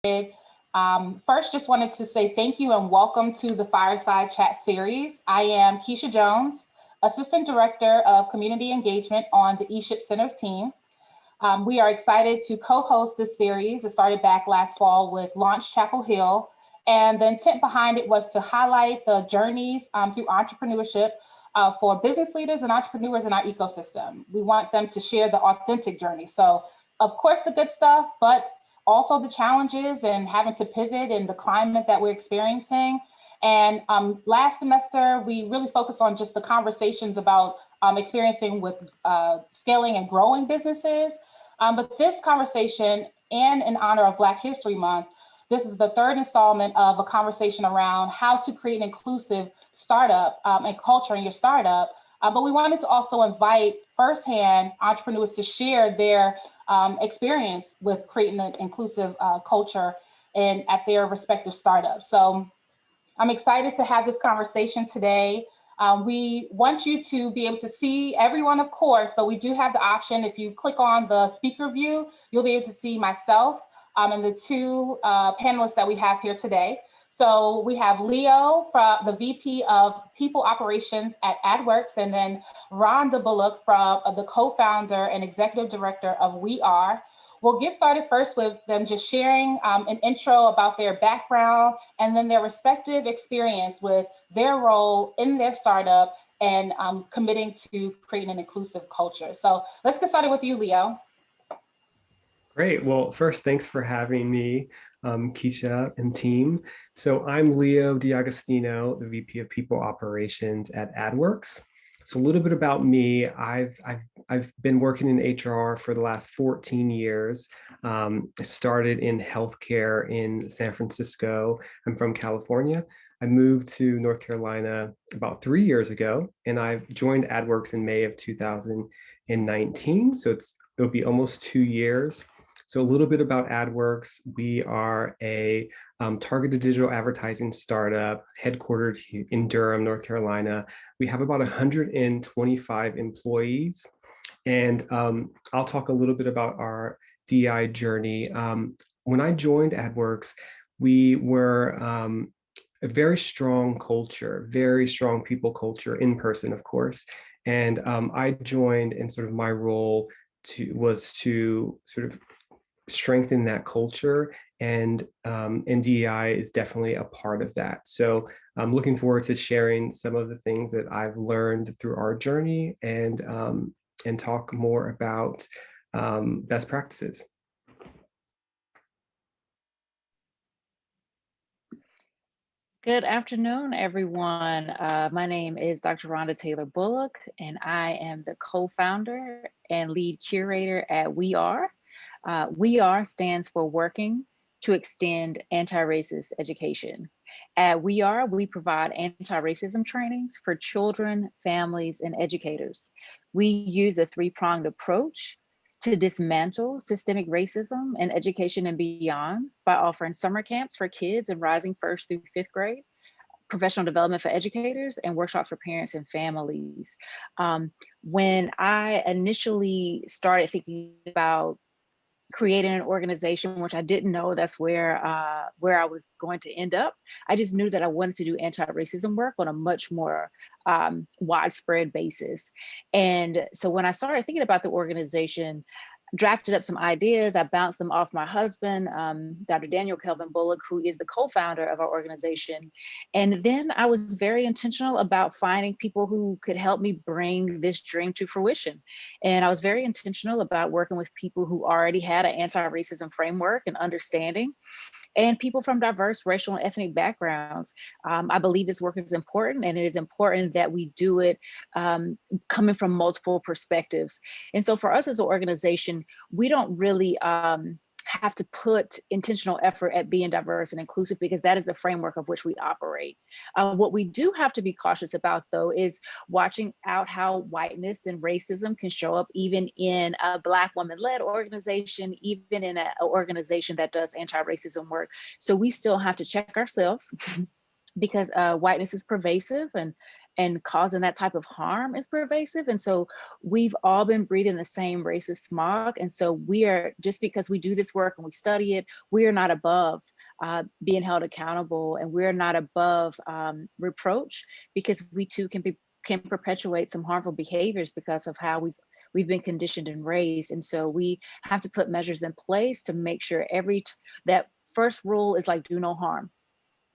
First, just wanted to say thank you and welcome to the Fireside Chat series. I am Keisha Jones, Assistant Director of Community Engagement on the eShip Centers team. We are excited to co-host this series. It started back last fall with Launch Chapel Hill, and the intent behind it was to highlight the journeys through entrepreneurship for business leaders and entrepreneurs in our ecosystem. We want them to share the authentic journey. So, of course, the good stuff, but also the challenges and having to pivot in the climate that we're experiencing. And last semester, we really focused on just the conversations about experiencing with scaling and growing businesses. But this conversation, and in honor of Black History Month, this is the third installment of a conversation around how to create an inclusive startup and culture in your startup. But we wanted to also invite firsthand entrepreneurs to share their experience with creating an inclusive culture and at their respective startups. So I'm excited to have this conversation today. We want you to be able to see everyone, of course, but we do have the option. If you click on the speaker view, you'll be able to see myself and the two panelists that we have here today. So we have Leo, from the VP of People Operations at Adwerx, and then Rhonda Bullock, from the co-founder and executive director of We Are. We'll get started first with them just sharing an intro about their background and then their respective experience with their role in their startup and committing to creating an inclusive culture. So let's get started with you, Leo. Great. Well, first, thanks for having me, Keisha and team. So I'm Leo D'Agostino, the VP of People Operations at Adwerx. So a little bit about me. I've been working in HR for the last 14 years. I started in healthcare in San Francisco. I'm from California. I moved to North Carolina about 3 years ago, and I joined Adwerx in May of 2019. So it'll be almost 2 years. So a little bit about Adwerx. We are a targeted digital advertising startup headquartered in Durham, North Carolina. We have about 125 employees. And I'll talk a little bit about our DI journey. When I joined Adwerx, we were a very strong culture, very strong people culture, in person, of course. And I joined, and sort of my role was to sort of strengthen that culture, and DEI is definitely a part of that. So I'm looking forward to sharing some of the things that I've learned through our journey and talk more about best practices. Good afternoon, everyone. My name is Dr. Rhonda Taylor Bullock, and I am the co-founder and lead curator at We Are. We Are stands for Working to Extend Anti-Racist Education. At We Are, we provide anti-racism trainings for children, families, and educators. We use a three-pronged approach to dismantle systemic racism in education and beyond by offering summer camps for kids in rising 1st through 5th grade, professional development for educators, and workshops for parents and families. When I initially started thinking about creating an organization, which I didn't know that's where I was going to end up, I just knew that I wanted to do anti-racism work on a much more widespread basis. And so when I started thinking about the organization, drafted up some ideas. I bounced them off my husband, Dr. Daniel Kelvin Bullock, who is the co-founder of our organization. And then I was very intentional about finding people who could help me bring this dream to fruition. And I was very intentional about working with people who already had an anti-racism framework and understanding, and people from diverse racial and ethnic backgrounds. I believe this work is important, and it is important that we do it coming from multiple perspectives. And so for us as an organization, we don't really have to put intentional effort at being diverse and inclusive, because that is the framework of which we operate. What we do have to be cautious about, though, is watching out how whiteness and racism can show up even in a Black woman-led organization, even in an organization that does anti-racism work. So we still have to check ourselves because whiteness is pervasive, and causing that type of harm is pervasive. And so we've all been breathing the same racist smog. And so we are, just because we do this work and we study it, we are not above being held accountable, and we're not above reproach, because we too can perpetuate some harmful behaviors because of how we've been conditioned and raised. And so we have to put measures in place to make sure that first rule is like, do no harm,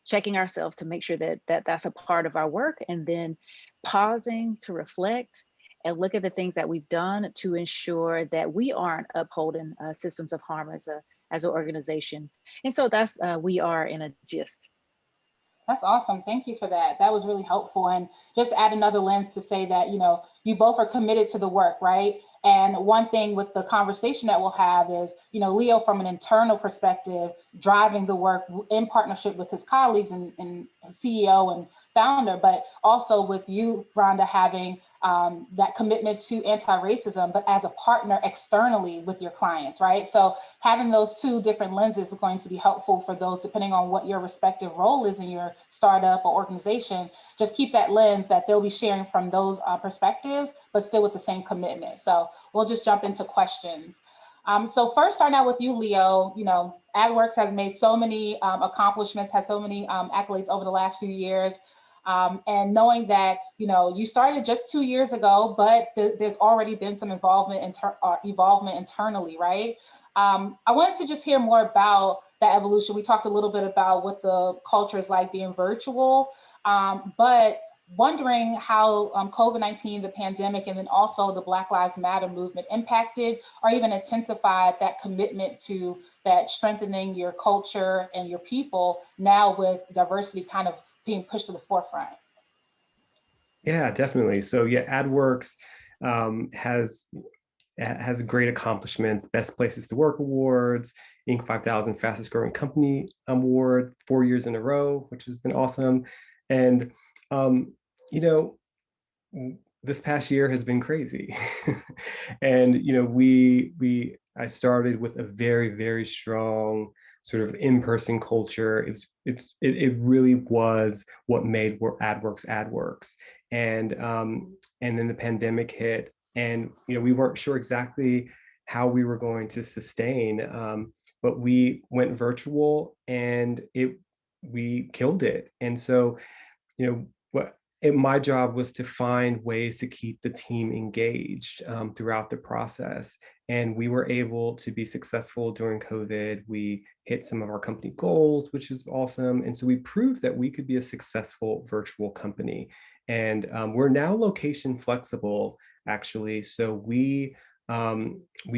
checking ourselves to make sure that's a part of our work, and then pausing to reflect and look at the things that we've done to ensure that we aren't upholding systems of harm as an organization. And so that's we are in a gist. That's awesome. Thank you for that. That was really helpful. And just add another lens to say that, you both are committed to the work, right? And one thing with the conversation that we'll have is, Leo, from an internal perspective, driving the work in partnership with his colleagues and CEO and founder, but also with you, Rhonda, having that commitment to anti-racism, but as a partner externally with your clients, right? So having those two different lenses is going to be helpful for those, depending on what your respective role is in your startup or organization. Just keep that lens that they'll be sharing from those perspectives, but still with the same commitment. So we'll just jump into questions. So first, starting out with you, Leo, Adwerx has made so many accomplishments, has so many accolades over the last few years. And knowing that, you started just 2 years ago, but there's already been some involvement internally, right? I wanted to just hear more about that evolution. We talked a little bit about what the culture is like being virtual, but wondering how COVID-19, the pandemic, and then also the Black Lives Matter movement impacted or even intensified that commitment to that strengthening your culture and your people now with diversity kind of being pushed to the forefront. Yeah, definitely. So yeah, Adwerx has great accomplishments, Best Places to Work awards, Inc. 5000 Fastest Growing Company award 4 years in a row, which has been awesome. And this past year has been crazy. And I started with a very, very strong sort of in-person culture. It really was what made Adwerx. And then the pandemic hit, and we weren't sure exactly how we were going to sustain, but we went virtual, and we killed it. And so my job was to find ways to keep the team engaged throughout the process. And we were able to be successful during COVID. We hit some of our company goals, which is awesome. And so we proved that we could be a successful virtual company. And we're now location flexible, actually. So we've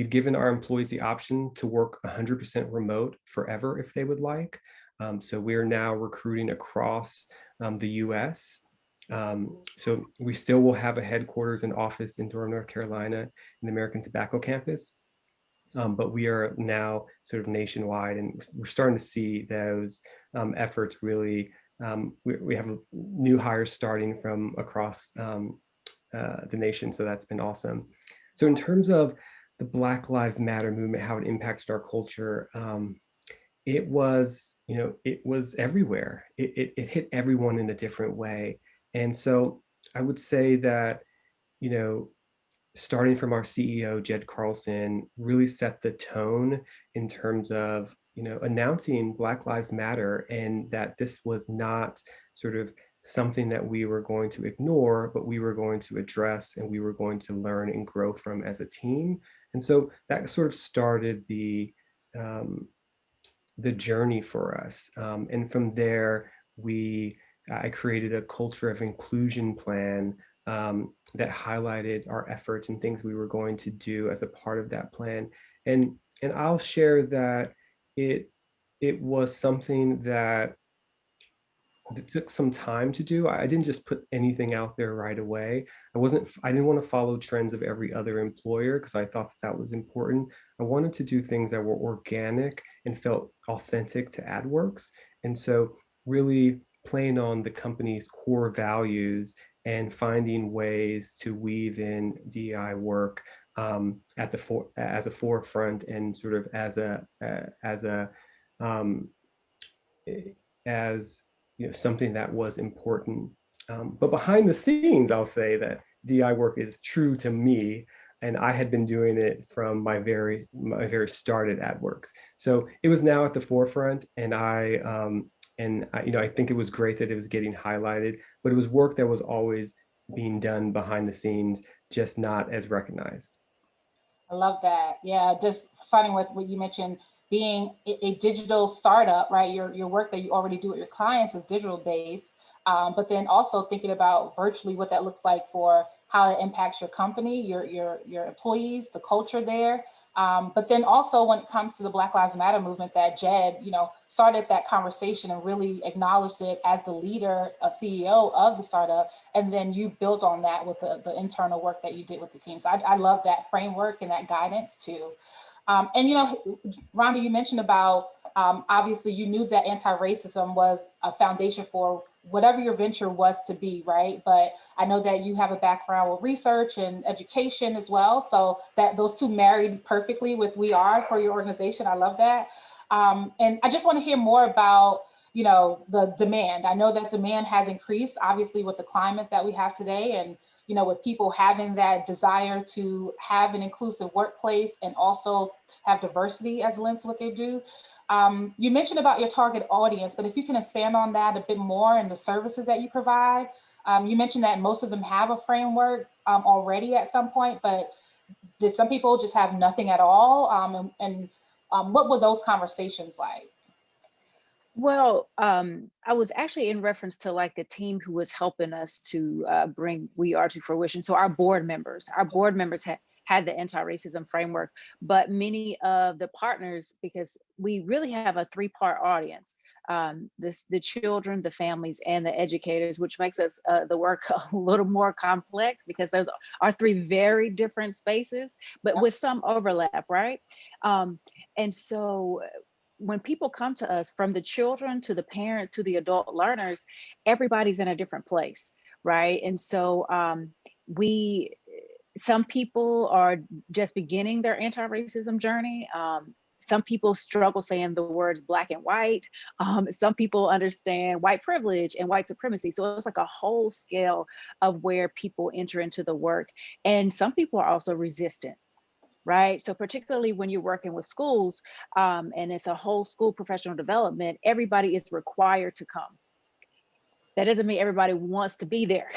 given our employees the option to work 100% remote forever if they would like. So we are now recruiting across the US. So we still will have a headquarters and office in Durham, North Carolina, in the American Tobacco campus. But we are now sort of nationwide, and we're starting to see those efforts really. We have new hires starting from across the nation, so that's been awesome. So in terms of the Black Lives Matter movement, how it impacted our culture, it was everywhere. It hit everyone in a different way. And so I would say that, starting from our CEO, Jed Carlson, really set the tone in terms of, announcing Black Lives Matter, and that this was not sort of something that we were going to ignore, but we were going to address, and we were going to learn and grow from as a team. And so that sort of started the journey for us. And from there, I created a culture of inclusion plan that highlighted our efforts and things we were going to do as a part of that plan. And I'll share that it was something that it took some time to do. I didn't just put anything out there right away. I didn't want to follow trends of every other employer, because I thought that was important. I wanted to do things that were organic and felt authentic to Adwerx. And so really playing on the company's core values and finding ways to weave in DEI work as a forefront, and sort of as something that was important But behind the scenes, I'll say that DI work is true to me, and I had been doing it from my very start at Adwerx. So it was now at the forefront, and I think it was great that it was getting highlighted, but it was work that was always being done behind the scenes, just not as recognized. I love that. Yeah, just starting with what you mentioned, being a digital startup, right? Your work that you already do with your clients is digital based, but then also thinking about virtually what that looks like for how it impacts your company, your employees, the culture there. But then also when it comes to the Black Lives Matter movement, that Jed, started that conversation and really acknowledged it as the leader, a CEO of the startup, and then you built on that with the internal work that you did with the team. So I love that framework and that guidance too. And Rhonda, you mentioned about obviously you knew that anti-racism was a foundation for whatever your venture was to be, right? But I know that you have a background with research and education as well. So that those two married perfectly with We Are for your organization. I love that. And I just want to hear more about, the demand. I know that demand has increased, obviously, with the climate that we have today, and with people having that desire to have an inclusive workplace and also have diversity as a lens to what they do. You mentioned about your target audience, but if you can expand on that a bit more and the services that you provide. You mentioned that most of them have a framework already at some point, but did some people just have nothing at all? What were those conversations like? Well, I was actually in reference to like the team who was helping us to bring We Are to fruition. So our board members had the anti-racism framework, but many of the partners, because we really have a three-part audience, the children, the families, and the educators, which makes us the work a little more complex because those are three very different spaces, but with some overlap, right? And so when people come to us, from the children to the parents to the adult learners, everybody's in a different place, right? And so some people are just beginning their anti-racism journey. Some people struggle saying the words black and white. Some people understand white privilege and white supremacy. So it's like a whole scale of where people enter into the work. And some people are also resistant, right? So particularly when you're working with schools and it's a whole school professional development, everybody is required to come. That doesn't mean everybody wants to be there.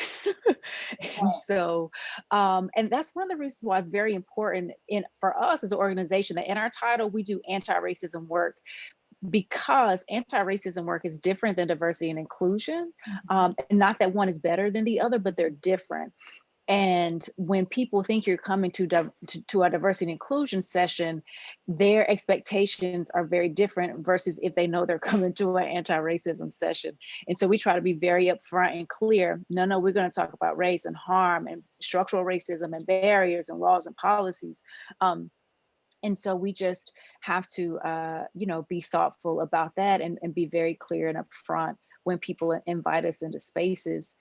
And so, and that's one of the reasons why it's very important for us as an organization that in our title, we do anti-racism work, because anti-racism work is different than diversity and inclusion. And not that one is better than the other, but they're different. And when people think you're coming to a diversity and inclusion session, their expectations are very different versus if they know they're coming to an anti-racism session. And so we try to be very upfront and clear. No, we're going to talk about race and harm and structural racism and barriers and laws and policies. And so we just have to, be thoughtful about that and be very clear and upfront when people invite us into spaces,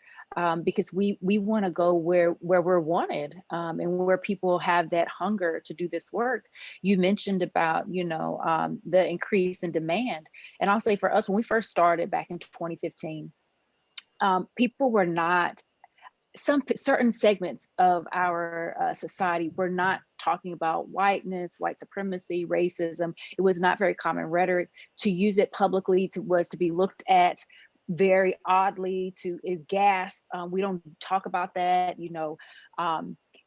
because we want to go where we're wanted, and where people have that hunger to do this work. You mentioned about, the increase in demand. And I'll say for us, when we first started back in 2015, people were not, certain segments of our society were not talking about whiteness, white supremacy, racism. It was not very common rhetoric. To use it publicly was to be looked at very oddly, is gasp. We don't talk about that,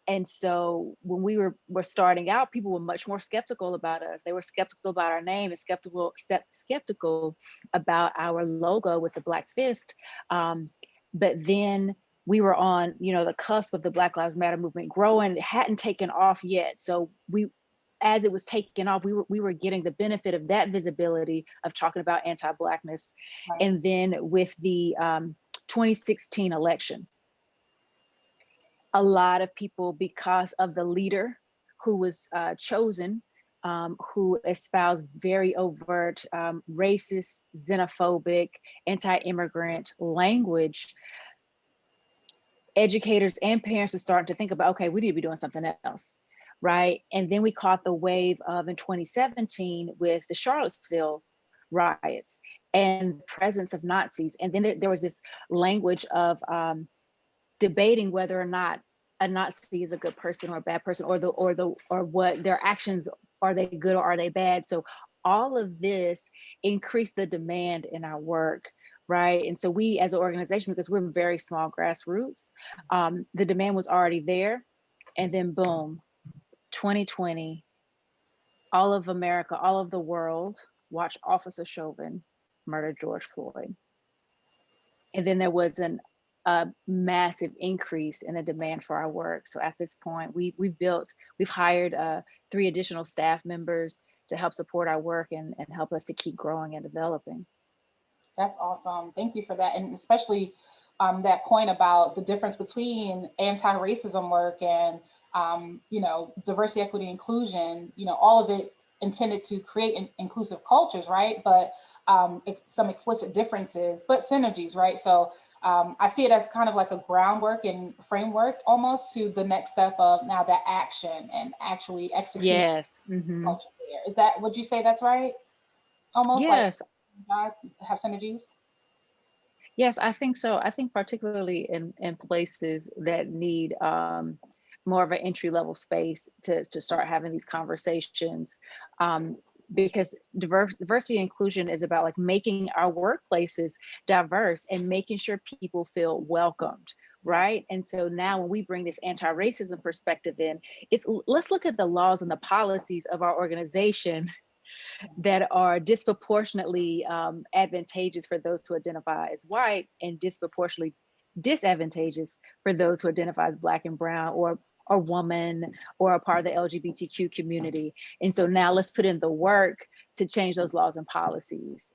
and so when we were starting out, people were much more skeptical about us. They were skeptical about our name and skeptical about our logo with the Black fist. But then we were on, the cusp of the Black Lives Matter movement growing. It hadn't taken off yet. So as it was taking off, we were getting the benefit of that visibility of talking about anti-Blackness. Right. And then with the 2016 election, a lot of people, because of the leader who was chosen, who espoused very overt racist, xenophobic, anti-immigrant language, educators and parents are starting to think about, okay, we need to be doing something else, right? And then we caught the wave of in 2017 with the Charlottesville riots. and the presence of Nazis. And then there was this language of debating whether or not a Nazi is a good person or a bad person, or what their actions, are they good or are they bad? So all of this increased the demand in our work, right? And so we as an organization, because we're very small grassroots, the demand was already there. And then boom, 2020, all of America, all of the world watched Officer Chauvin murder George Floyd. And then there was a massive increase in the demand for our work. So at this point, we've hired 3 additional staff members to help support our work and help us to keep growing and developing. That's awesome. Thank you for that. And especially that point about the difference between anti-racism work and, diversity, equity, inclusion, all of it intended to create inclusive cultures, right? But some explicit differences, but synergies, right? So I see it as kind of like a groundwork and framework almost to the next step of now that action and actually execute. Yes. Culture there. Is that, would you say that's right? Almost Yes. like have synergies? Yes, I think so. I think particularly in places that need more of an entry level space to start having these conversations. Because diversity and inclusion is about like making our workplaces diverse and making sure people feel welcomed, right? And so now when we bring this anti-racism perspective in, let's look at the laws and the policies of our organization that are disproportionately advantageous for those who identify as white and disproportionately disadvantageous for those who identify as Black and brown or woman or a part of the LGBTQ community. And so now let's put in the work to change those laws and policies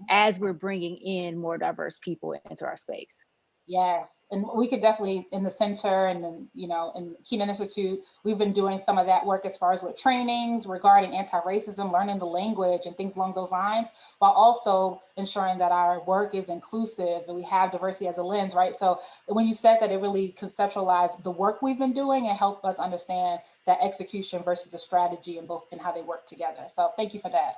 as we're bringing in more diverse people into our space. Yes, and we could definitely in the center and then, in Keenan Institute, we've been doing some of that work as far as with trainings regarding anti-racism, learning the language and things along those lines, while also ensuring that our work is inclusive and we have diversity as a lens, right? So when you said that, it really conceptualized the work we've been doing and helped us understand that execution versus the strategy and both and how they work together. So thank you for that.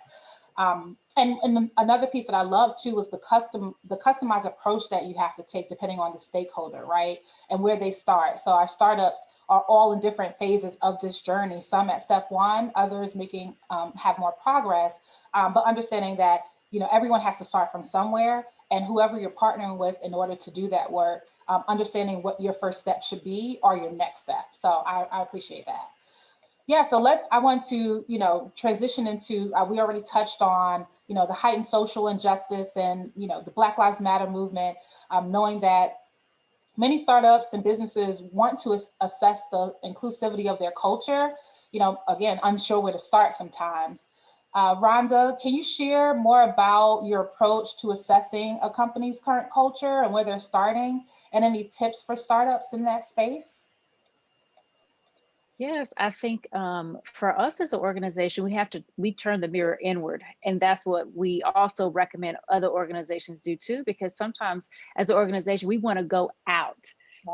And another piece that I love too was the customized approach that you have to take depending on the stakeholder, right? And where they start. So our startups are all in different phases of this journey. Some at step 1, others making have more progress, but understanding that everyone has to start from somewhere, and whoever you're partnering with in order to do that work, understanding what your first step should be or your next step. So I appreciate that. Yeah, so I want to, transition into, we already touched on, the heightened social injustice and, the Black Lives Matter movement, knowing that many startups and businesses want to assess the inclusivity of their culture, again, unsure where to start sometimes. Rhonda, can you share more about your approach to assessing a company's current culture and where they're starting, and any tips for startups in that space? Yes, I think for us as an organization, we turn the mirror inward. And that's what we also recommend other organizations do too, because sometimes as an organization, we want to go out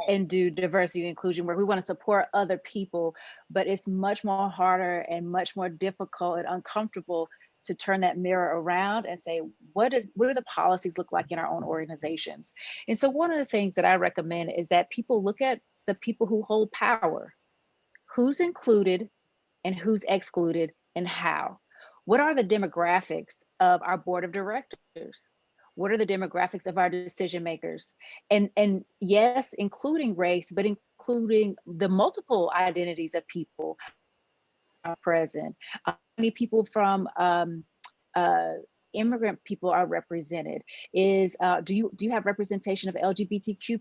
and do diversity and inclusion work. We want to support other people, but it's much more harder and much more difficult and uncomfortable to turn that mirror around and say, what do the policies look like in our own organizations? And so one of the things that I recommend is that people look at the people who hold power. Who's included and who's excluded and how? What are the demographics of our board of directors? What are the demographics of our decision makers? And yes, including race, but including the multiple identities of people are present. How many people from immigrant people are represented? Do you have representation of LGBTQ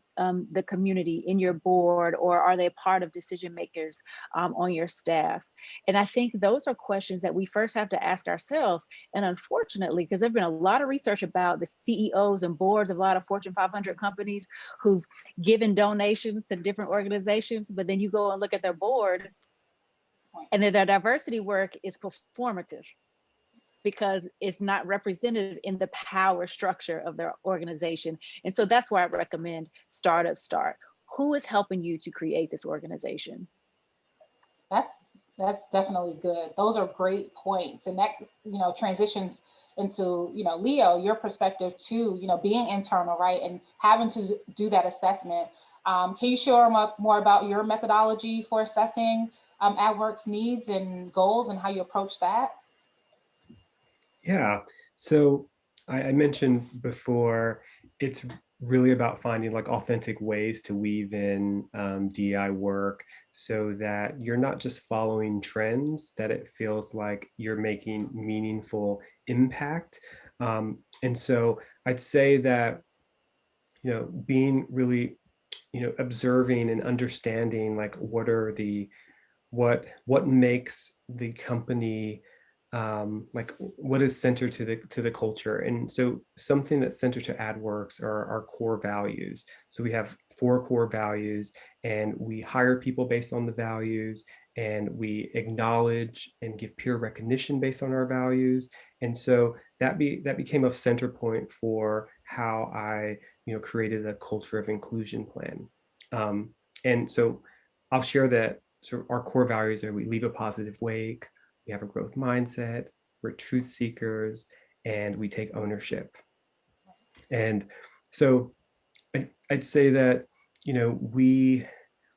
the community in your board, or are they part of decision makers on your staff? And I think those are questions that we first have to ask ourselves. And unfortunately, because there's been a lot of research about the CEOs and boards of a lot of Fortune 500 companies who've given donations to different organizations, but then you go and look at their board and then their diversity work is performative, because it's not represented in the power structure of their organization. And so that's why I recommend startups start. Who is helping you to create this organization? That's definitely good. Those are great points. And that, transitions into, Leo, your perspective too, being internal, right? And having to do that assessment. Can you share more about your methodology for assessing Adwerx needs and goals and how you approach that? Yeah. So I mentioned before, it's really about finding like authentic ways to weave in DI work so that you're not just following trends, that it feels like you're making meaningful impact. And so I'd say that, being really, observing and understanding like what makes the company like what is centered to the culture. And so something that's centered to Adwerx are our core values. So we have 4 core values, and we hire people based on the values, and we acknowledge and give peer recognition based on our values. And so that became a center point for how I created a culture of inclusion plan. And so I'll share that. So our core values are: we leave a positive wake, we have a growth mindset, we're truth seekers, and we take ownership. And so I'd say that,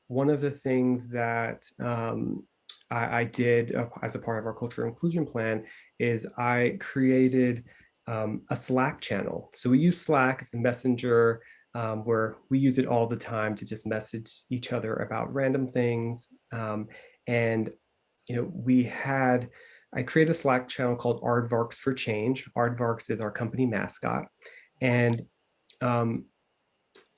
one of the things that I did as a part of our cultural inclusion plan is I created a Slack channel. So we use Slack as a messenger, where we use it all the time to just message each other about random things. And I created a Slack channel called Adwerx for Change. Adwerx is our company mascot. And um,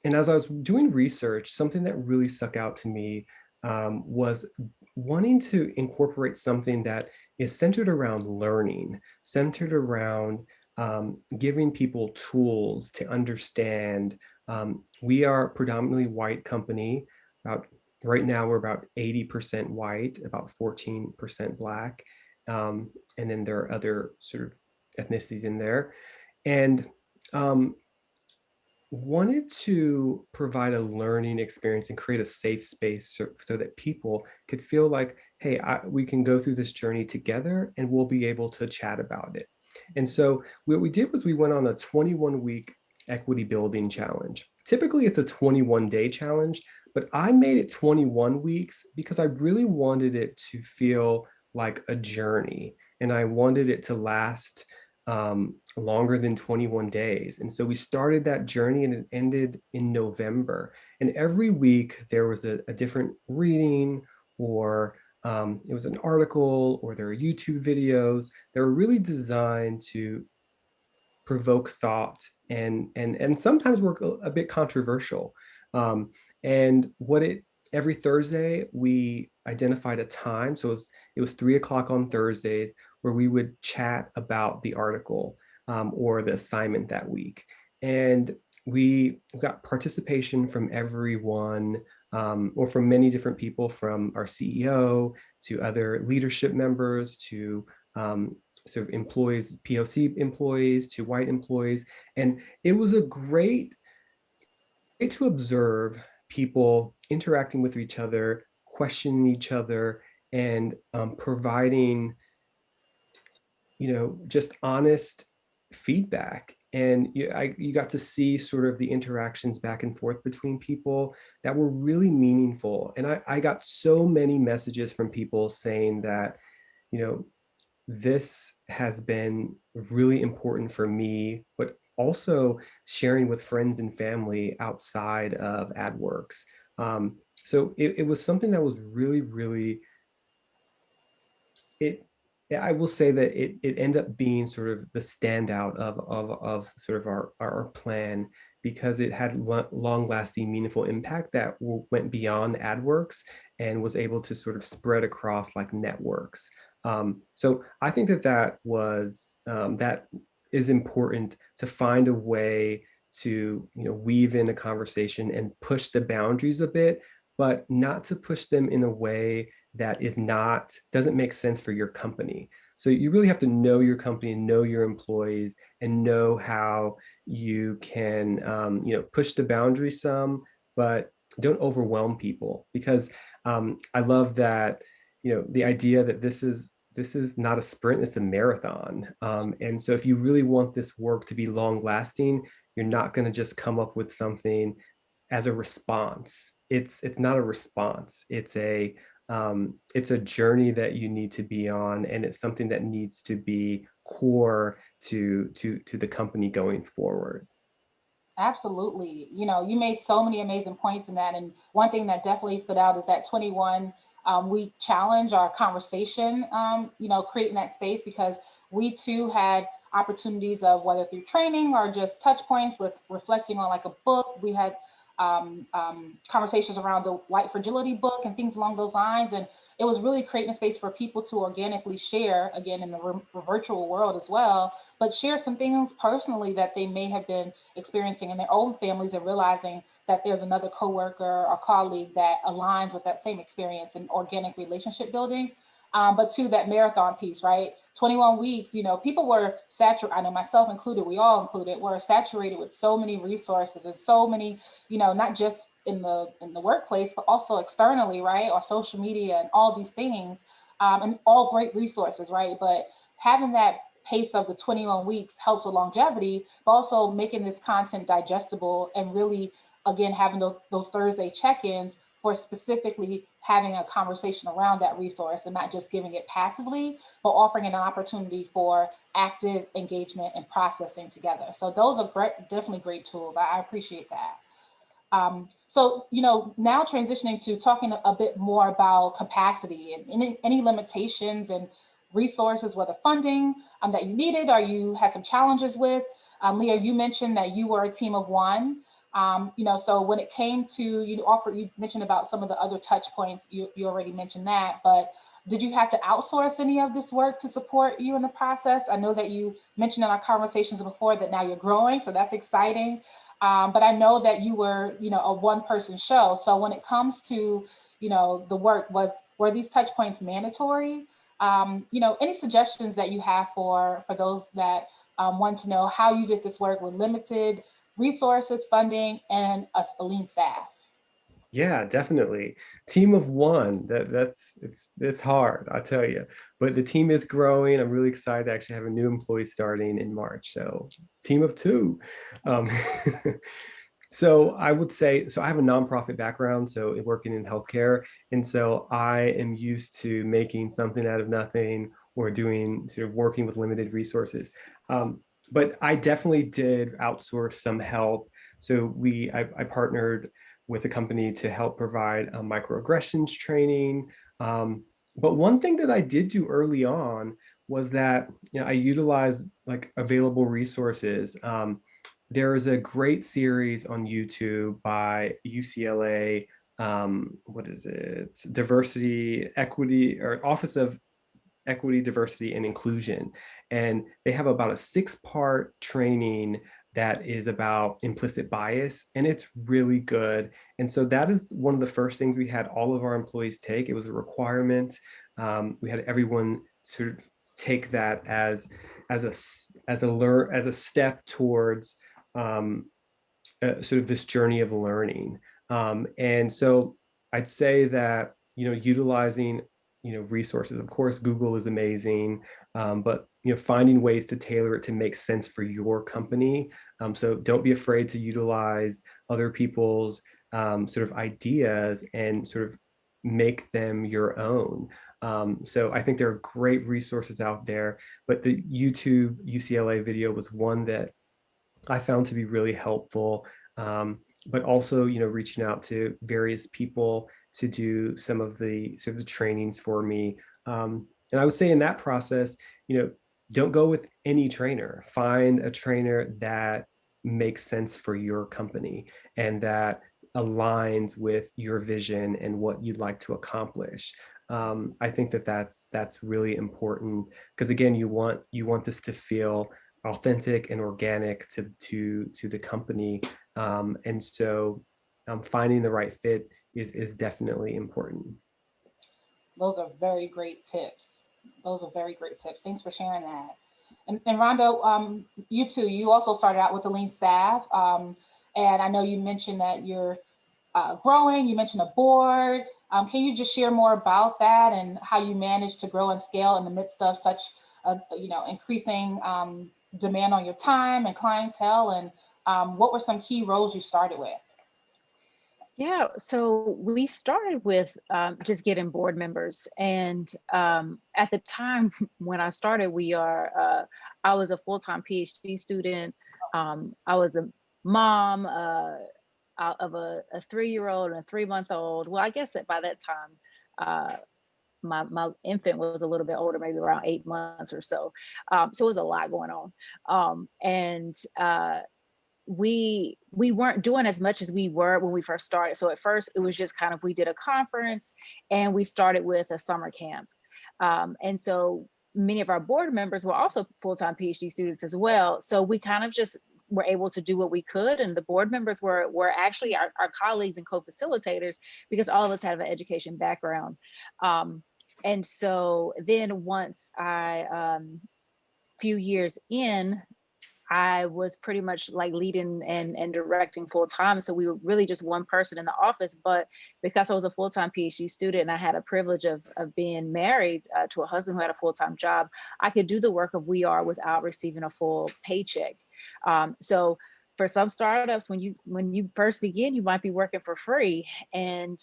and as I was doing research, something that really stuck out to me was wanting to incorporate something that is centered around learning, centered around giving people tools to understand. We are a predominantly white company. About right now, we're about 80% white, about 14% Black, and then there are other sort of ethnicities in there. And wanted to provide a learning experience and create a safe space so that people could feel like, hey, we can go through this journey together and we'll be able to chat about it. And so what we did was we went on a 21-week equity building challenge. Typically it's a 21-day challenge, but I made it 21 weeks because I really wanted it to feel like a journey, and I wanted it to last longer than 21 days. And so we started that journey, and it ended in November. And every week there was a different reading, or it was an article, or there were YouTube videos that were really designed to provoke thought, and sometimes were a bit controversial. And every Thursday we identified a time. So it was 3 o'clock on Thursdays, where we would chat about the article or the assignment that week. And we got participation from everyone, or from many different people, from our CEO to other leadership members to sort of employees, POC employees to white employees. And it was a great way to observe people interacting with each other, questioning each other, and providing, just honest feedback. And you got to see sort of the interactions back and forth between people that were really meaningful. And I got so many messages from people saying that, you know, this has been really important for me, but also sharing with friends and family outside of Adwerx. So it was something that was really, really, it, I will say that it ended up being sort of the standout of sort of our plan, because it had long lasting, meaningful impact that went beyond Adwerx and was able to sort of spread across like networks. So I think that is important, to find a way to weave in a conversation and push the boundaries a bit, but not to push them in a way that doesn't make sense for your company. So you really have to know your company and know your employees and know how you can push the boundary some, but don't overwhelm people. Because I love that the idea that this is this is not a sprint, it's a marathon. And so if you really want this work to be long lasting, you're not going to just come up with something as a response. It's not a response. It's a journey that you need to be on, and it's something that needs to be core to the company going forward. Absolutely. You know, you made so many amazing points in that. And one thing that definitely stood out is that 21 week challenge, our conversation, you know, creating that space, because we too had opportunities of, whether through training or just touch points with reflecting on like a book. We had conversations around the white fragility book and things along those lines. And it was really creating a space for people to organically share, again, in the virtual world as well, but share some things personally that they may have been experiencing in their own families, and realizing that there's another coworker or colleague that aligns with that same experience in organic relationship building. But to that marathon piece, right? 21 weeks, you know, people were saturated, I know myself included, we all included, were saturated with so many resources and so many, you know, not just in the workplace, but also externally, right? Or social media and all these things, and all great resources, right? But having that pace of the 21 weeks helps with longevity, but also making this content digestible, and really, again, having those Thursday check-ins for specifically having a conversation around that resource, and not just giving it passively, but offering an opportunity for active engagement and processing together. So those are great, definitely great tools. I appreciate that. So, you know, now transitioning to talking a bit more about capacity and any limitations and resources, whether funding that you needed or you had some challenges with. Leah, you mentioned that you were a team of one. You know, so when it came to, you mentioned about some of the other touch points, you already mentioned that, but did you have to outsource any of this work to support you in the process? I know that you mentioned in our conversations before that now you're growing, so that's exciting. But I know that you were, you know, a one-person show. So when it comes to, you know, the work, were these touch points mandatory? You know, any suggestions that you have for those that want to know how you did this work with limited resources, funding, and a lean staff? Yeah, definitely. Team of one. It's hard, I tell you. But the team is growing. I'm really excited to actually have a new employee starting in March. So team of two. Um, so I would say, so I have a nonprofit background, so working in healthcare. And so I am used to making something out of nothing, or doing sort of working with limited resources. But I definitely did outsource some help. So I partnered with a company to help provide microaggressions training. But one thing that I did do early on was that, I utilized like available resources. There is a great series on YouTube by UCLA. What is it? Diversity, Equity, or Office of Equity, Diversity, and Inclusion. And they have about a 6-part training that is about implicit bias, and it's really good. And so that is one of the first things we had all of our employees take. It was a requirement. We had everyone sort of take that as a step towards sort of this journey of learning. And so I'd say that, utilizing, resources, of course, Google is amazing, but, finding ways to tailor it to make sense for your company. So don't be afraid to utilize other people's sort of ideas and sort of make them your own. So I think there are great resources out there, but the YouTube UCLA video was one that I found to be really helpful. But also, reaching out to various people to do some of the sort of the trainings for me. And I would say in that process, don't go with any trainer. Find a trainer that makes sense for your company and that aligns with your vision and what you'd like to accomplish. I think that that's really important, because again, you want this to feel authentic and organic to the company. And so finding the right fit is definitely important. Those are very great tips. Those are very great tips. Thanks for sharing that. And Rhonda, you too, you also started out with the lean staff. And I know you mentioned that you're growing, you mentioned a board. Can you just share more about that and how you managed to grow and scale in the midst of such a increasing demand on your time and clientele, and what were some key roles you started with? Yeah, so we started with just getting board members, and at the time when I started, I was a full-time PhD student. I was a mom of a 3-year-old and a 3-month-old. Well, I guess that by that time, my infant was a little bit older, maybe around 8 months or so. So it was a lot going on, and we weren't doing as much as we were when we first started. So at first it was just kind of, we did a conference and we started with a summer camp. And so many of our board members were also full-time PhD students as well. So we kind of just were able to do what we could. And the board members were actually our colleagues and co-facilitators, because all of us have an education background. And so then once few years in, I was pretty much like leading and directing full time. So we were really just one person in the office. But because I was a full time PhD student and I had a privilege of being married to a husband who had a full time job, I could do the work of We Are without receiving a full paycheck. So for some startups, when you first begin, you might be working for free, and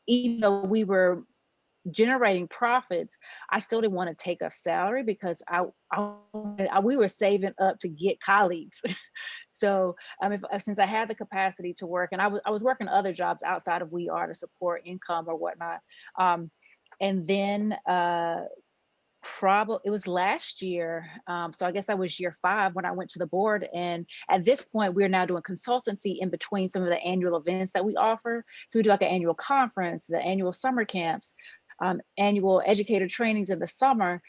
even though we were generating profits, I still didn't want to take a salary, because we were saving up to get colleagues. So since I had the capacity to work, and I was working other jobs outside of We Are to support income or whatnot. And then probably it was last year, so I guess that was year 5 when I went to the board. And at this point, we're now doing consultancy in between some of the annual events that we offer. So we do like an annual conference, the annual summer camps, annual educator trainings in the summer.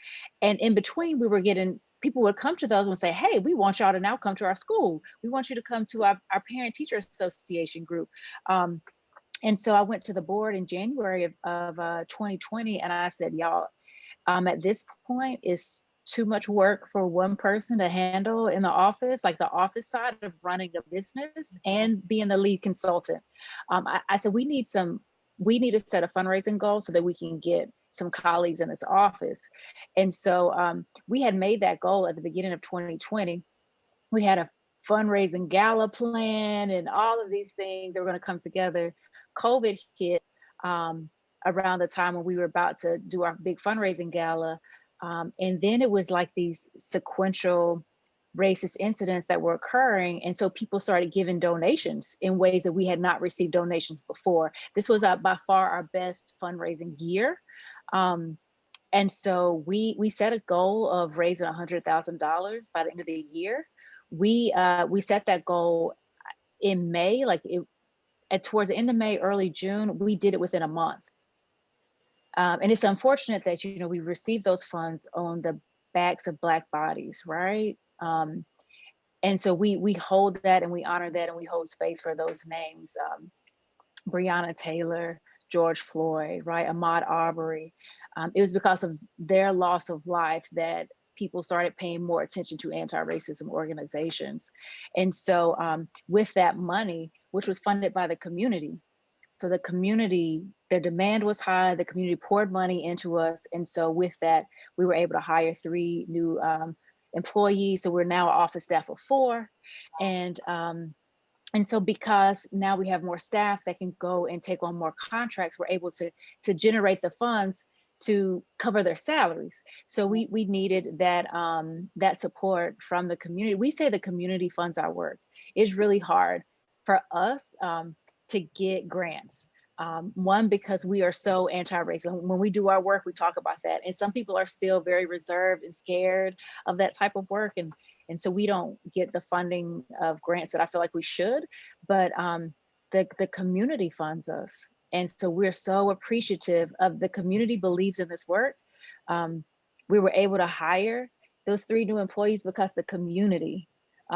And in between, we were getting, people would come to those and say, hey, we want y'all to now come to our school. We want you to come to our parent teacher association group. And so I went to the board in January of 2020, and I said, y'all, at this point, it's too much work for one person to handle in the office, like the office side of running a business and being the lead consultant. I said, we need to set a fundraising goal so that we can get some colleagues in this office. And so we had made that goal at the beginning of 2020. We had a fundraising gala plan and all of these things that were going to come together. COVID hit around the time when we were about to do our big fundraising gala. And then it was like these sequential racist incidents that were occurring. And so people started giving donations in ways that we had not received donations before. This was by far our best fundraising year. And so we set a goal of raising $100,000 by the end of the year. We set that goal in May, towards the end of May, early June. We did it within a month. And it's unfortunate that, we received those funds on the backs of Black bodies, right? And so we hold that and we honor that and we hold space for those names. Breonna Taylor, George Floyd, right? Ahmaud Arbery. It was because of their loss of life that people started paying more attention to anti-racism organizations. And so with that money, which was funded by the community, so the community, their demand was high, the community poured money into us. And so with that, we were able to hire 3 new employees. So we're now an office staff of 4. And so because now we have more staff that can go and take on more contracts, we're able to generate the funds to cover their salaries. So we needed that support from the community. We say the community funds our work. It's really hard for us to get grants. One, because we are so anti-racist. When we do our work, we talk about that. And some people are still very reserved and scared of that type of work. And so we don't get the funding of grants that I feel like we should, but the community funds us. And so we're so appreciative of the community believes in this work. We were able to hire those 3 new employees because the community,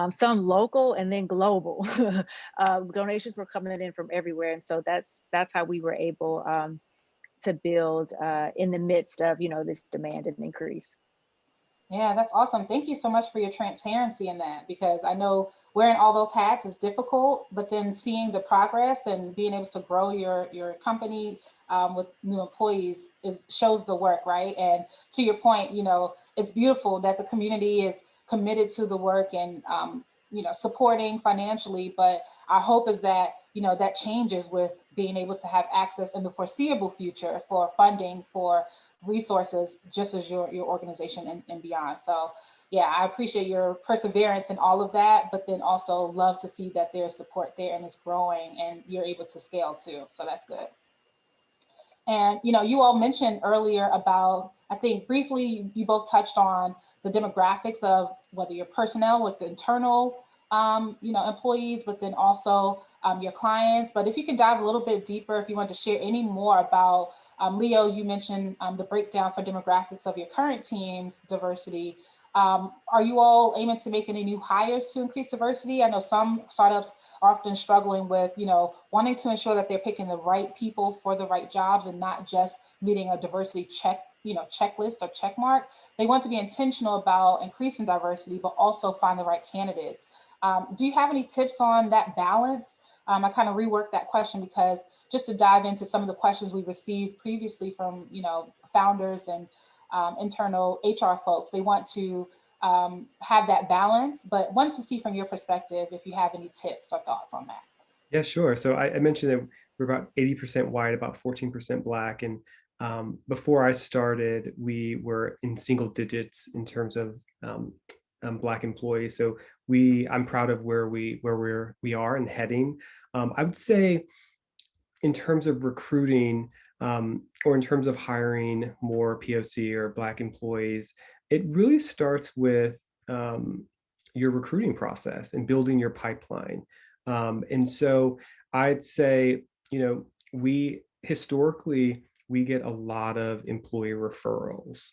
some local and then global, donations were coming in from everywhere. And so that's how we were able to build in the midst of, this demand and increase. Yeah, that's awesome. Thank you so much for your transparency in that, because I know wearing all those hats is difficult, but then seeing the progress and being able to grow your company with new employees is shows the work, right? And to your point, it's beautiful that the community is committed to the work and supporting financially. But our hope is that that changes with being able to have access in the foreseeable future for funding for resources, just as your organization and beyond. So yeah, I appreciate your perseverance and all of that, but then also love to see that there's support there and it's growing and you're able to scale too. So that's good. And you all mentioned earlier about, I think briefly, you both touched on the demographics of whether your personnel with the internal, employees, but then also your clients. But if you can dive a little bit deeper, if you want to share any more about, Leo, you mentioned the breakdown for demographics of your current team's diversity. Are you all aiming to make any new hires to increase diversity? I know some startups are often struggling with, wanting to ensure that they're picking the right people for the right jobs and not just meeting a diversity checklist or check mark. They want to be intentional about increasing diversity, but also find the right candidates. Do you have any tips on that balance? I kind of reworked that question because just to dive into some of the questions we received previously from, founders and internal HR folks, they want to have that balance, but wanted to see from your perspective if you have any tips or thoughts on that. Yeah, sure. So I mentioned that we're about 80% white, about 14% Black. And before I started, we were in single digits in terms of Black employees. So I'm proud of where we are and heading. I would say in terms of recruiting or in terms of hiring more POC or Black employees, it really starts with your recruiting process and building your pipeline. And so I'd say, we historically, we get a lot of employee referrals.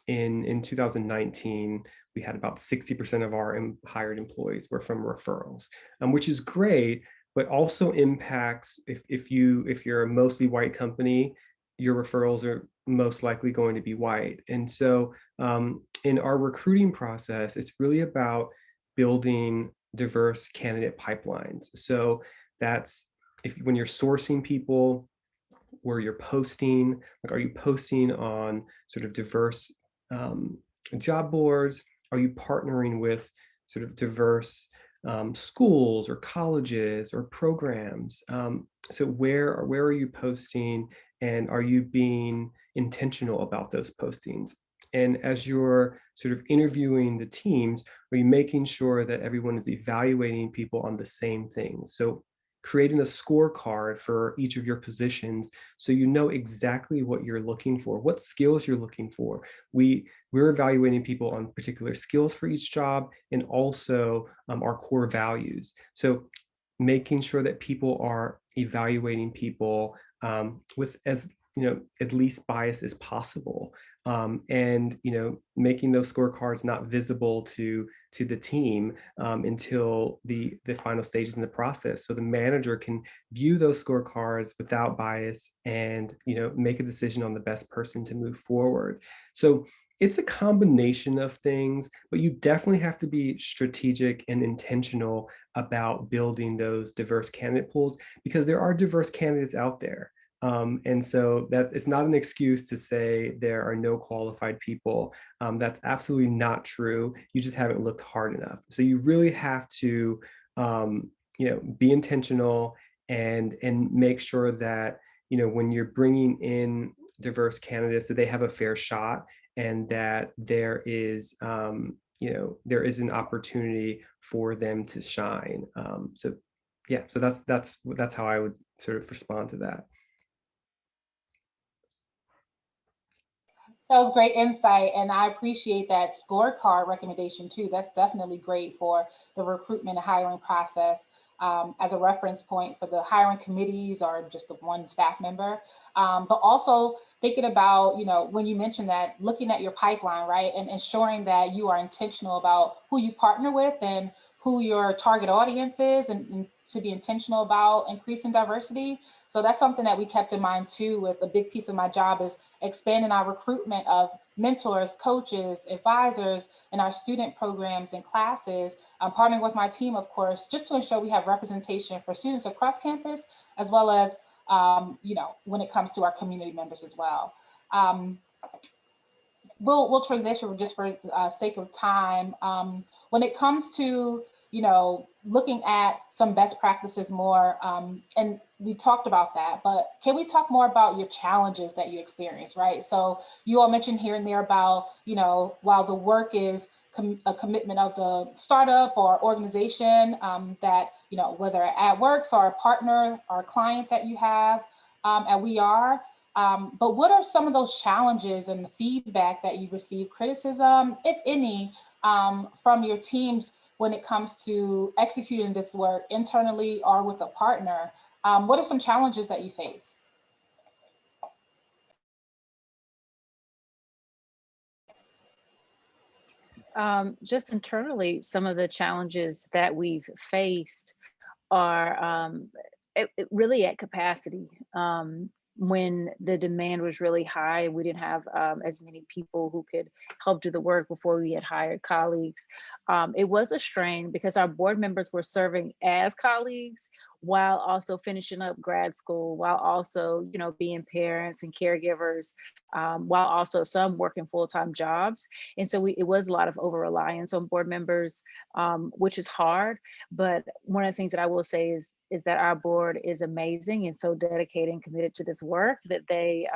In 2019, we had about 60% of our hired employees were from referrals, which is great, but also impacts if you're a mostly white company, your referrals are most likely going to be white. And so in our recruiting process, it's really about building diverse candidate pipelines. So that's when you're sourcing people, where you're posting, like, are you posting on sort of diverse job boards? Are you partnering with sort of diverse schools or colleges or programs? So where are you posting, and are you being intentional about those postings? And as you're sort of interviewing the teams, are you making sure that everyone is evaluating people on the same things? So creating a scorecard for each of your positions so you know exactly what you're looking for, what skills you're looking for. We're evaluating people on particular skills for each job, and also our core values. So making sure that people are evaluating people with as at least bias as possible, and making those scorecards not visible to the team until the final stages in the process, so the manager can view those scorecards without bias and make a decision on the best person to move forward. So it's a combination of things, but you definitely have to be strategic and intentional about building those diverse candidate pools, because there are diverse candidates out there. And so that it's not an excuse to say there are no qualified people. That's absolutely not true. You just haven't looked hard enough. So you really have to, be intentional and make sure that, when you're bringing in diverse candidates, that they have a fair shot, and that there is, there is an opportunity for them to shine. So yeah, so that's how I would sort of respond to that. That was great insight, and I appreciate that scorecard recommendation too. That's definitely great for the recruitment and hiring process, as a reference point for the hiring committees or just the one staff member. But also thinking about, when you mentioned that, looking at your pipeline, right, and ensuring that you are intentional about who you partner with and who your target audience is, and to be intentional about increasing diversity. So that's something that we kept in mind too. With a big piece of my job is expanding our recruitment of mentors, coaches, advisors in our student programs and classes, partnering with my team, of course, just to ensure we have representation for students across campus, as well as, when it comes to our community members as well. We'll transition just for sake of time. When it comes to, looking at some best practices more, and we talked about that, but can we talk more about your challenges that you experience, right? So you all mentioned here and there about, while the work is a commitment of the startup or organization that, whether at Adwerx or a partner or a client that you have at We Are, but what are some of those challenges and the feedback that you receive, criticism, if any, from your teams when it comes to executing this work internally or with a partner? What are some challenges that you face? Just internally, some of the challenges that we've faced are really at capacity. When the demand was really high, we didn't have as many people who could help do the work before we had hired colleagues. It was a strain because our board members were serving as colleagues while also finishing up grad school, while also, being parents and caregivers, while also some working full-time jobs. And so it was a lot of over-reliance on board members, which is hard. But one of the things that I will say is that our board is amazing and so dedicated and committed to this work that they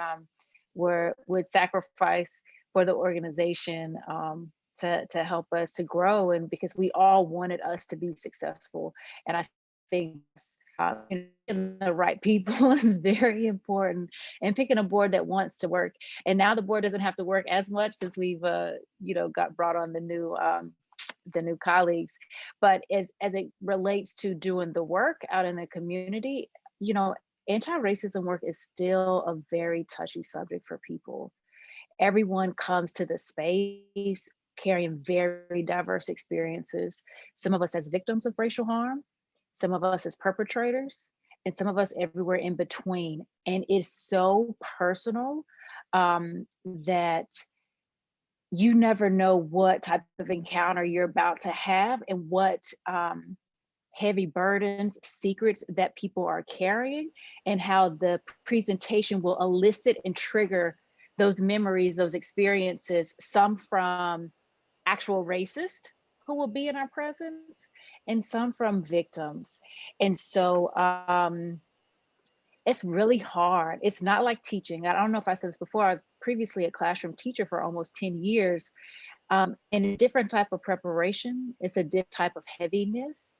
would sacrifice for the organization to help us to grow, and because we all wanted us to be successful. And I think picking the right people is very important, and picking a board that wants to work. And now the board doesn't have to work as much since we've got brought on the new colleagues. But as it relates to doing the work out in the community, anti-racism work is still a very touchy subject for people. Everyone comes to the space carrying very diverse experiences. Some of us as victims of racial harm, some of us as perpetrators, and some of us everywhere in between. And it's so personal that you never know what type of encounter you're about to have, and what heavy burdens, secrets that people are carrying, and how the presentation will elicit and trigger those memories, those experiences, some from actual racists who will be in our presence, and some from victims. And so it's really hard. It's not like teaching. I don't know if I said this before. I was previously a classroom teacher for almost 10 years. And a different type of preparation. It's a different type of heaviness.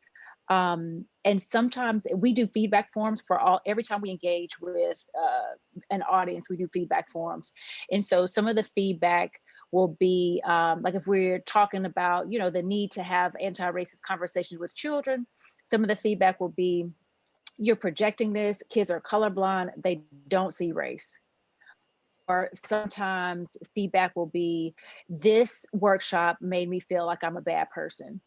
And sometimes we do feedback forms for every time we engage with an audience, we do feedback forms. And so some of the feedback will be like if we're talking about, the need to have anti-racist conversations with children, some of the feedback will be, you're projecting this, kids are colorblind, they don't see race. Or sometimes feedback will be, this workshop made me feel like I'm a bad person.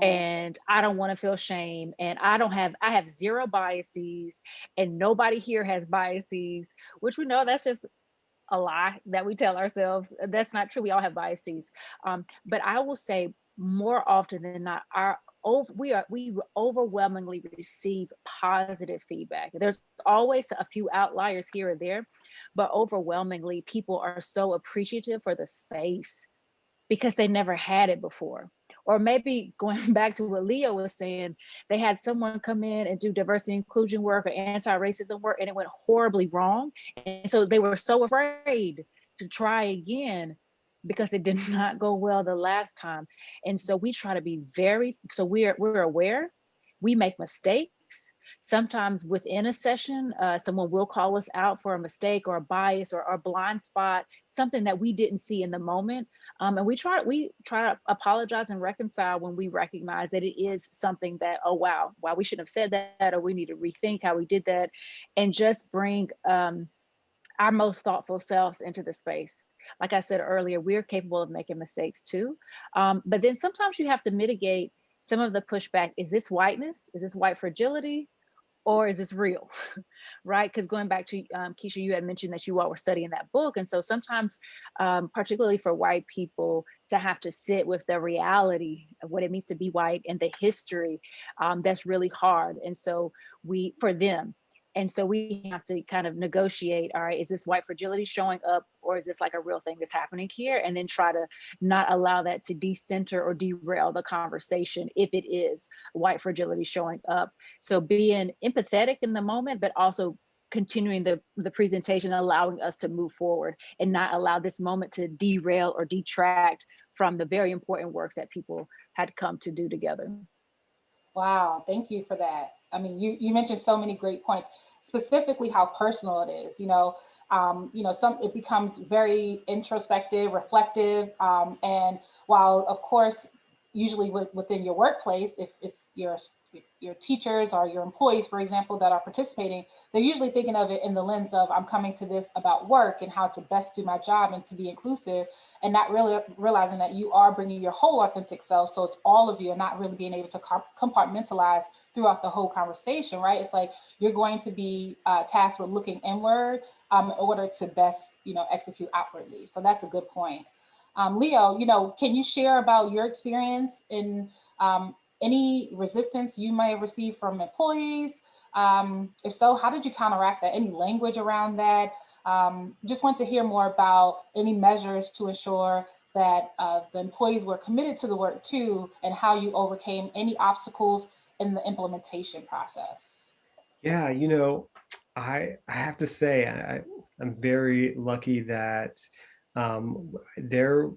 And I don't want to feel shame, and I have zero biases, and nobody here has biases, which we know that's just a lie that we tell ourselves. That's not true. We all have biases. But I will say more often than not, we overwhelmingly receive positive feedback. There's always a few outliers here or there, but overwhelmingly people are so appreciative for the space because they never had it before. Or maybe going back to what Leo was saying, they had someone come in and do diversity inclusion work or anti-racism work, and it went horribly wrong. And so they were so afraid to try again because it did not go well the last time. And so we try to be we're aware, we make mistakes. Sometimes within a session, someone will call us out for a mistake or a bias or a blind spot, something that we didn't see in the moment. And we try to apologize and reconcile when we recognize that it is something that, oh, wow, we shouldn't have said that, or we need to rethink how we did that, and just bring our most thoughtful selves into the space. Like I said earlier, we're capable of making mistakes too. But then sometimes you have to mitigate some of the pushback. Is this whiteness? Is this white fragility? or is this real? Right? Because going back to Keisha, you had mentioned that you all were studying that book. And so sometimes, particularly for white people, to have to sit with the reality of what it means to be white and the history, that's really hard. And so for them, and so we have to kind of negotiate, all right, is this white fragility showing up, or is this like a real thing that's happening here? And then try to not allow that to decenter or derail the conversation if it is white fragility showing up. So being empathetic in the moment, but also continuing the presentation, allowing us to move forward and not allow this moment to derail or detract from the very important work that people had come to do together. Wow, thank you for that. I mean, you mentioned so many great points, specifically how personal it is. Some it becomes very introspective, reflective, and while of course, usually within your workplace, if it's your teachers or your employees, for example, that are participating, they're usually thinking of it in the lens of I'm coming to this about work and how to best do my job and to be inclusive, and not really realizing that you are bringing your whole authentic self. So it's all of you, and not really being able to compartmentalize throughout the whole conversation, right? It's like you're going to be tasked with looking inward in order to best, execute outwardly. So that's a good point. Leo, can you share about your experience in any resistance you may have received from employees? If so, how did you counteract that? Any language around that? Just want to hear more about any measures to ensure that the employees were committed to the work too, and how you overcame any obstacles in the implementation process. Yeah, I have to say I'm very lucky that there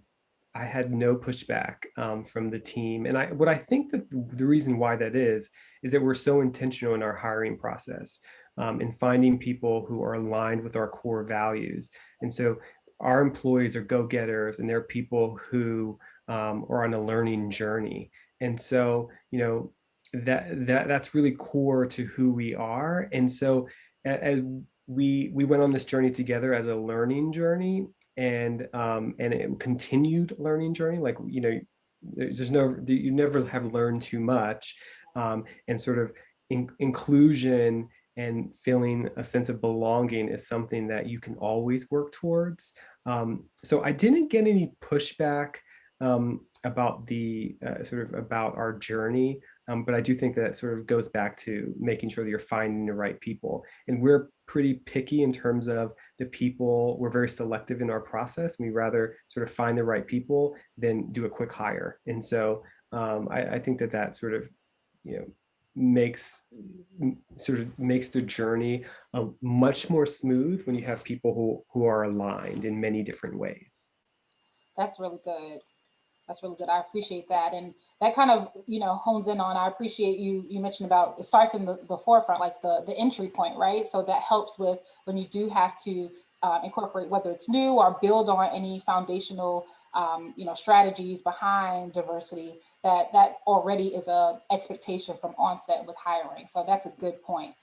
I had no pushback from the team, and what I think that the reason why that is that we're so intentional in our hiring process, in finding people who are aligned with our core values, and so our employees are go-getters, and they're people who are on a learning journey, and so that's really core to who we are, and so as we went on this journey together as a learning journey, and it continued learning journey, like there's no, you never have learned too much, and sort of inclusion and feeling a sense of belonging is something that you can always work towards. So I didn't get any pushback about the sort of about our journey, but I do think that sort of goes back to making sure that you're finding the right people. And we're pretty picky in terms of the people. We're very selective in our process. We rather sort of find the right people than do a quick hire. And so I think that sort of, you know, makes makes the journey much more smooth when you have people who are aligned in many different ways. That's really good. That's really good. I appreciate that. And that kind of, hones in on, I appreciate you mentioned about it starts in the forefront, like the entry point, right? So that helps with when you do have to incorporate, whether it's new or build on any foundational, strategies behind diversity, that already is a expectation from onset with hiring. So that's a good point.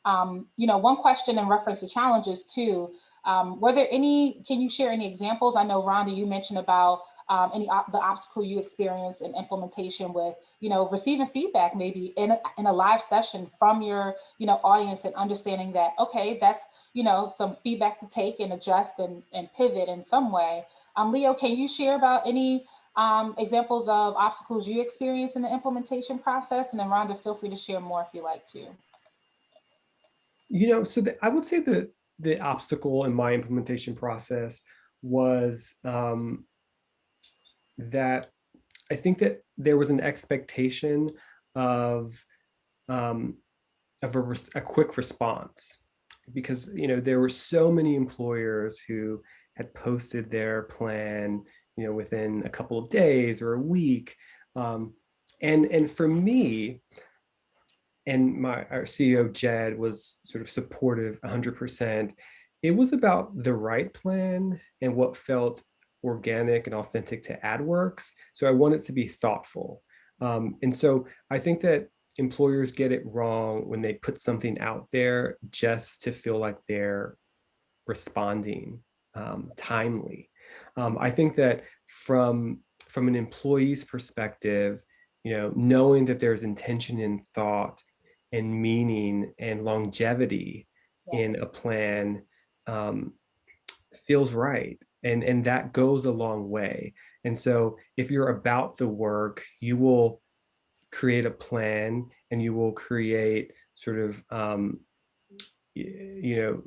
One question in reference to challenges too, were there any, can you share any examples? I know Rhonda, you mentioned about the obstacle you experienced in implementation with, receiving feedback maybe in a live session from your, audience, and understanding that, okay, that's, some feedback to take and adjust and pivot in some way. Leo, can you share about any examples of obstacles you experienced in the implementation process? And then Rhonda, feel free to share more if you like to. So I would say that the obstacle in my implementation process was that I think that there was an expectation of um, a quick response, because there were so many employers who had posted their plan within a couple of days or a week, and for me, and our CEO Jed was sort of supportive 100%. It was about the right plan and what felt organic and authentic to Adwerx. So I wanted to be thoughtful. And so I think that employers get it wrong when they put something out there just to feel like they're responding timely. I think that from an employee's perspective, knowing that there's intention and thought and meaning and longevity Yes. in a plan feels right. And that goes a long way. And so if you're about the work, you will create a plan and you will create sort of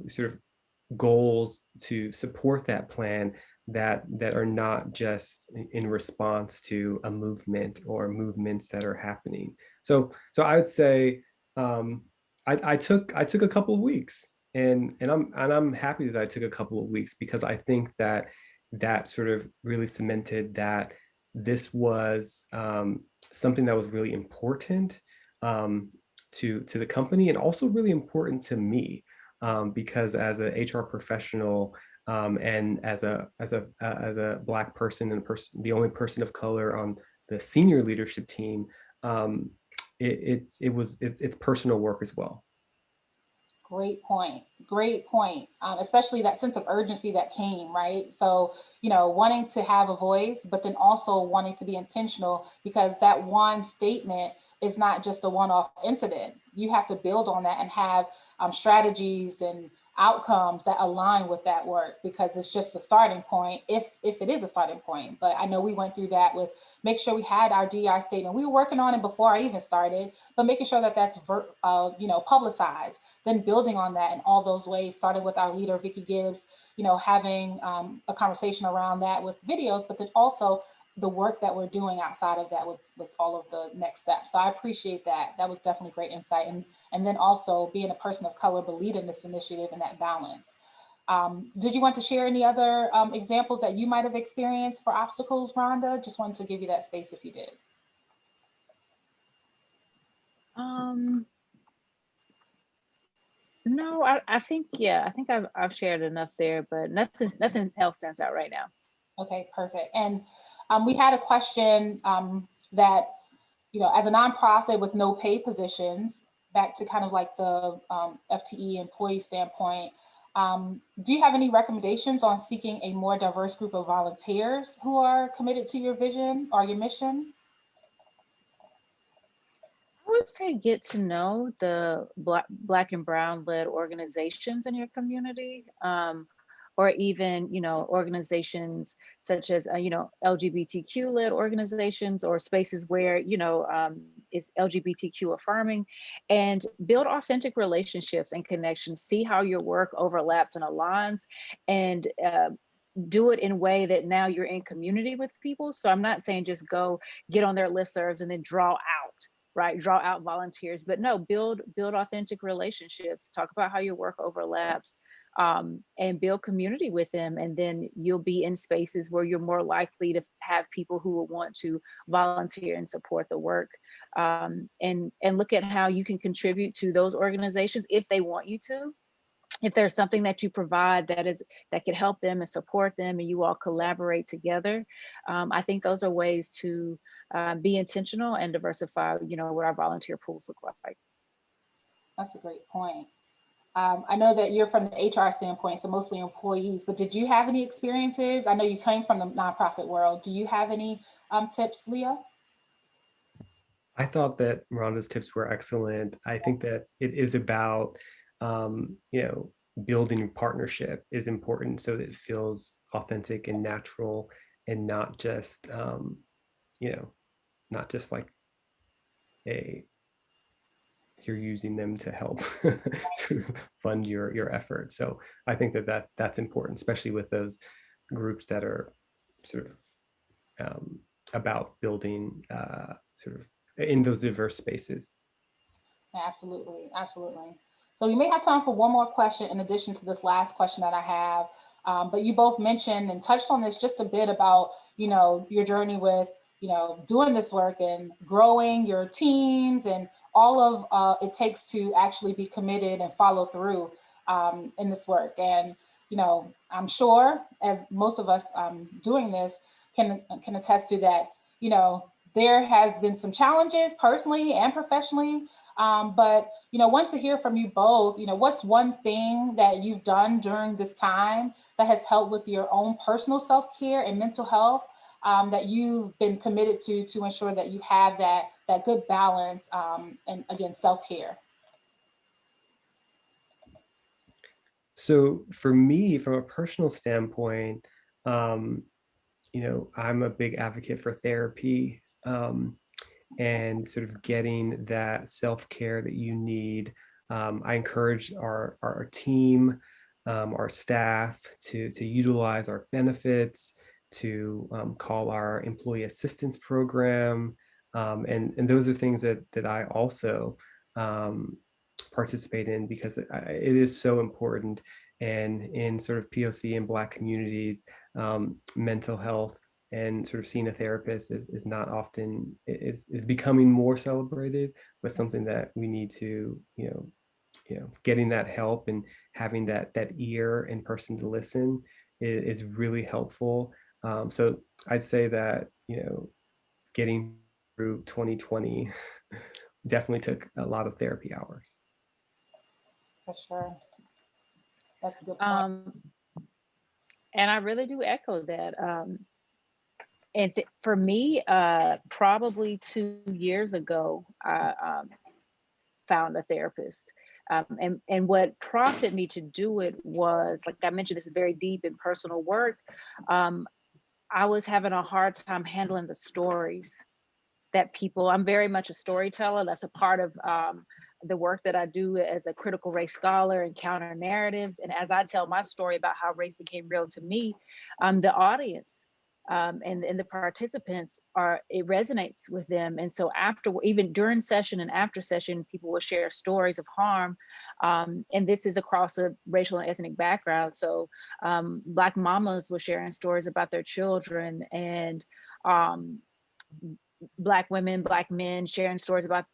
sort of goals to support that plan that are not just in response to a movement or movements that are happening. So I would say I took a couple of weeks, and I'm happy that I took a couple of weeks, because I think that that sort of really cemented that this was something that was really important to the company, and also really important to me, because as an HR professional, and as a Black person, and the only person of color on the senior leadership team, it's personal work as well. Great point. Great point. Especially that sense of urgency that came, right? So, wanting to have a voice, but then also wanting to be intentional, because that one statement is not just a one-off incident. You have to build on that and have strategies and outcomes that align with that work, because it's just a starting point, if it is a starting point. But I know we went through that with make sure we had our DI statement. We were working on it before I even started, but making sure that that's publicized, then building on that in all those ways, started with our leader, Vicki Gibbs, having a conversation around that with videos, but then also the work that we're doing outside of that with all of the next steps. So I appreciate that. That was definitely great insight. And then also being a person of color, but leading this initiative and that balance. Did you want to share any other examples that you might have experienced for obstacles, Rhonda? Just wanted to give you that space if you did. No, I think, yeah, I think I've shared enough there, but nothing else stands out right now. Okay, perfect. And we had a question that, as a nonprofit with no paid positions, back to kind of like the FTE employee standpoint, do you have any recommendations on seeking a more diverse group of volunteers who are committed to your vision or your mission? I would say get to know the Black and Brown led organizations in your community, or even, organizations such as, LGBTQ led organizations, or spaces where, is LGBTQ affirming, and build authentic relationships and connections. See how your work overlaps and aligns, and do it in a way that now you're in community with people. So I'm not saying just go get on their listservs and then draw out, right? Draw out volunteers, but no, build authentic relationships, talk about how your work overlaps, and build community with them. And then you'll be in spaces where you're more likely to have people who will want to volunteer and support the work. And look at how you can contribute to those organizations if they want you to. If there's something that you provide that could help them and support them, and you all collaborate together, I think those are ways to be intentional and diversify, what our volunteer pools look like. That's a great point. I know that you're from the HR standpoint, so mostly employees, but did you have any experiences? I know you came from the nonprofit world. Do you have any tips, Leah? I thought that Rhonda's tips were excellent. I think that it is about, building partnership is important, so that it feels authentic and natural, and not just, not just like you're using them to help sort of fund your efforts. So I think that's important, especially with those groups that are sort of about building sort of in those diverse spaces. Absolutely, absolutely. So you may have time for one more question in addition to this last question that I have. But you both mentioned and touched on this just a bit about, your journey with, doing this work and growing your teams and all of it takes to actually be committed and follow through in this work. And, I'm sure as most of us doing this can attest to that, there has been some challenges personally and professionally. But, want to hear from you both, what's one thing that you've done during this time that has helped with your own personal self-care and mental health that you've been committed to ensure that you have that good balance and again, self-care? So for me, from a personal standpoint, I'm a big advocate for therapy, and sort of getting that self-care that you need. I encourage our team, our staff to utilize our benefits, to call our employee assistance program. And those are things that I also participate in, because it is so important. And in sort of POC and Black communities, mental health and sort of seeing a therapist is not often, is becoming more celebrated, but something that we need to, getting that help and having that ear and person to listen is really helpful. So I'd say that, getting through 2020 definitely took a lot of therapy hours. For sure. That's a good point. And I really do echo that. And for me, probably 2 years ago, I found a therapist. And what prompted me to do it was, like I mentioned, this is very deep and personal work. I was having a hard time handling the stories that people, I'm very much a storyteller. That's a part of the work that I do as a critical race scholar and counter narratives. And as I tell my story about how race became real to me, the audience and the participants it resonates with them. And so after, even during session and after session, people will share stories of harm. And this is across a racial and ethnic background. So Black mamas were sharing stories about their children, and Black women, Black men sharing stories about,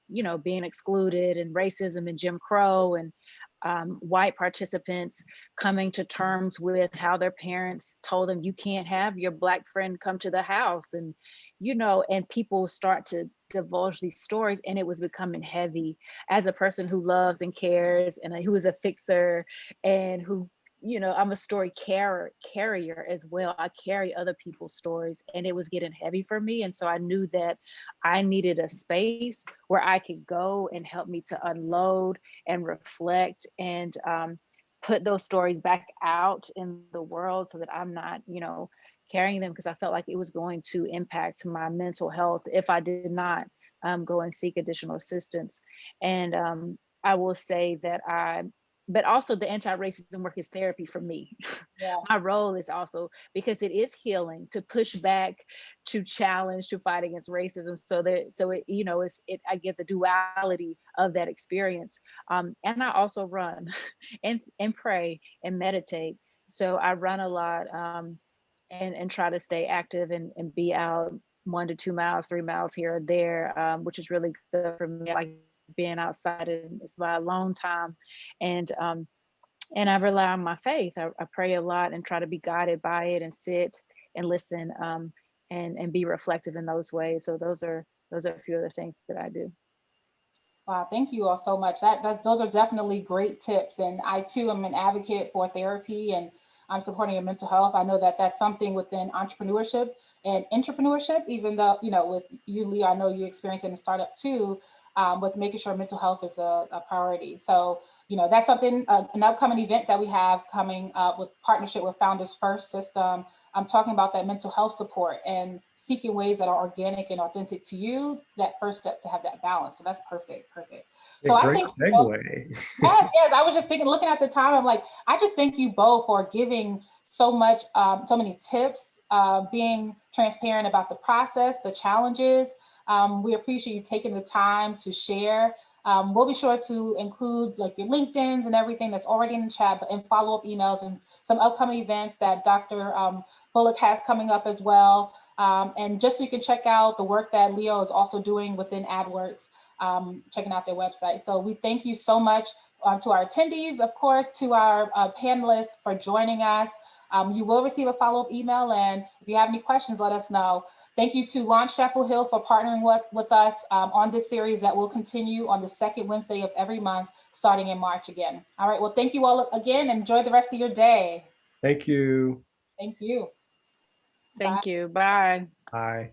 being excluded and racism and Jim Crow, and white participants coming to terms with how their parents told them, you can't have your Black friend come to the house. And, and people start to divulge these stories, and it was becoming heavy. As a person who loves and cares, and who is a fixer, and who, I'm a story carrier as well. I carry other people's stories, and it was getting heavy for me. And so I knew that I needed a space where I could go and help me to unload and reflect, and put those stories back out in the world, so that I'm not, carrying them, because I felt like it was going to impact my mental health if I did not go and seek additional assistance. And I will say that but also the anti-racism work is therapy for me. Yeah. My role is also, because it is healing, to push back, to challenge, to fight against racism. I get the duality of that experience. And I also run and pray and meditate. So I run a lot, and try to stay active, and be out 1 to 2 miles, 3 miles here or there, which is really good for me. I like being outside, and it's my alone time. And I rely on my faith. I pray a lot and try to be guided by it, and sit and listen, and be reflective in those ways. So those are a few of the things that I do. Wow, thank you all so much. Those are definitely great tips. And I too am an advocate for therapy, and I'm supporting your mental health. I know that that's something within entrepreneurship and entrepreneurship, even though, with you, Leo, I know you experience it in startup too, with making sure mental health is a priority. So, that's something, an upcoming event that we have coming up with partnership with Founders First System. I'm talking about that mental health support and seeking ways that are organic and authentic to you, that first step to have that balance. So that's perfect. So I Great think, segue. yes, I was just thinking, looking at the time, I'm like, I just thank you both for giving so much, so many tips, being transparent about the process, the challenges. We appreciate you taking the time to share. We'll be sure to include like your LinkedIn's and everything that's already in the chat, and follow-up emails and some upcoming events that Dr. Bullock has coming up as well. And just so you can check out the work that Leo is also doing within Adwerx, checking out their website. So we thank you so much to our attendees, of course, to our panelists for joining us. You will receive a follow-up email, and if you have any questions, let us know. Thank you to Launch Chapel Hill for partnering with us on this series that will continue on the second Wednesday of every month, starting in March again. All right, well, thank you all again, and enjoy the rest of your day. Thank you. Thank you. Thank you. Bye. Bye.